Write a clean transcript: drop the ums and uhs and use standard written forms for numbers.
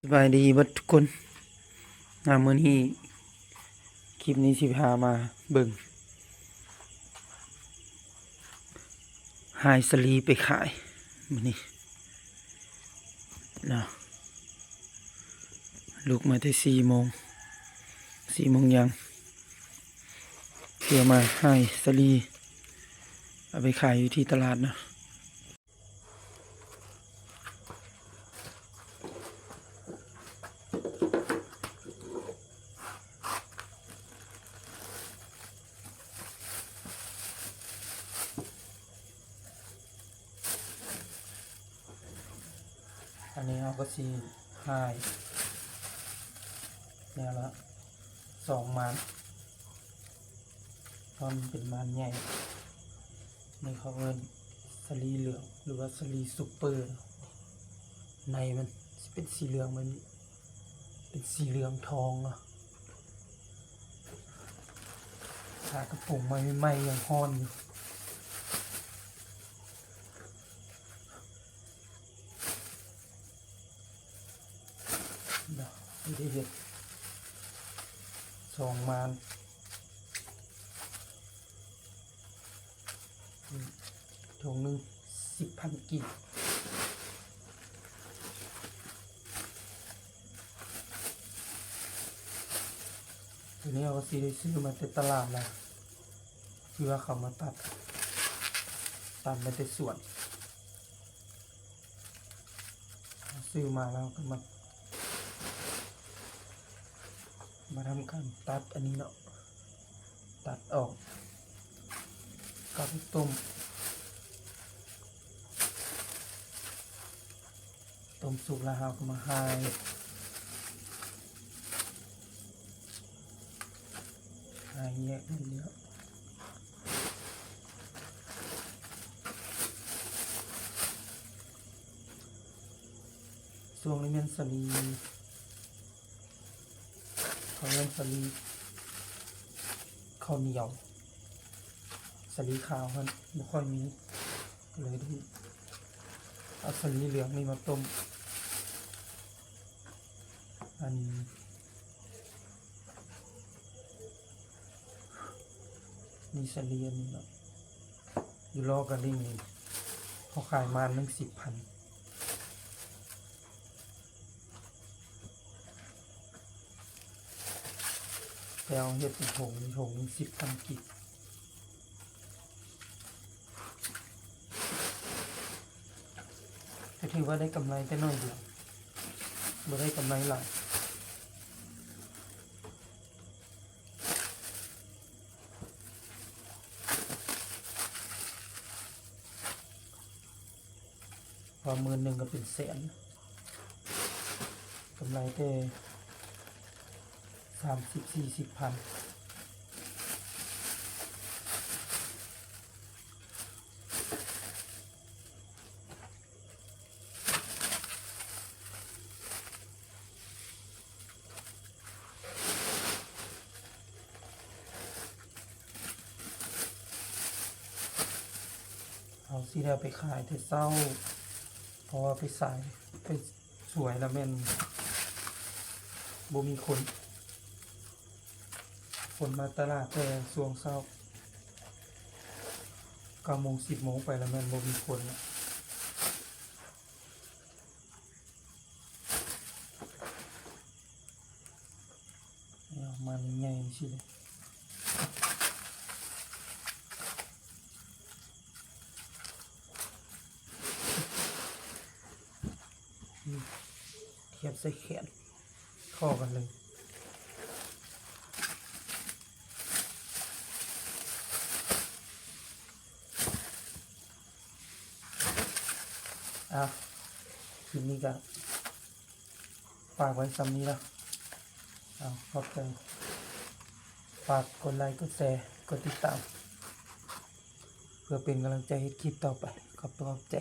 สบายดีเบัดทุกคนมื้อนี้คลิปนี้สิพามาเบิ่งหายสลีไปขายมื้อนี้นะลุกมาแต่4 โมงยังเพื่อมาหายสลีเอาไปขายอยู่ที่ตลาดนะอันนี้เราก็สิหายเนี่ยละ2 มันตอนเป็นมันใหญ่นี่เขาเรียกสลีเหลืองหรือว่าสลีซุปเปอร์ในมันเป็นสีเหลืองมันเป็นสีเหลืองทองอ่ะขากระปุกใหม่ๆยังฮ้อนอยู่ไม่ได้เห็น2 มันถุงหนึ่ง10,000 กีบทีนี้เราก็ซื้อมาจากตลาดแล้วคือว่าเขามาตัดมาจากสวนซื้อมาแล้วก็มาทำการตัดอันนี้เนาะตัดออกกับต้มสุกแล้วเราก็มาหายแยกนิดเดียวช่วงนี้มันสลีเขาเรียกสลีข้าวเหนียวสลีขาวมันไม่ค่อยมีเลยที่เอาสลีเหลืองนี่มาต้มอันนี้สลีอันนี้เนาะอยู่รอกันได้ไงเขาขายมา10,000แต่เอาเห็ดเป็นถุง10,000 กีบก็ถือว่าได้กำไรแต่น้อยเดียวไม่ได้กำไรหลายพอ10,000ก็เป็นแสนกำไรแต่30-40 พันเอาสิได้ไปขายแต่เศร้าเพราะว่าไปใส่ไปสวยแล้วแม่นบ่มีคนมาตลาดแต่ช่วงเช้า9 โมง 10 โมงไปแล้วแม่นบ่มีคนแล้วมันใหญ่สิเลยเทียบใส่แขนเข้ากันเลยคลิปนี้ก็ฝากไว้ซ้ำนี้แล้วขอบใจฝากกดไลค์กดแชร์กดติดตามเพื่อเป็นกำลังใจให้คลิปต่อไปขอบใจ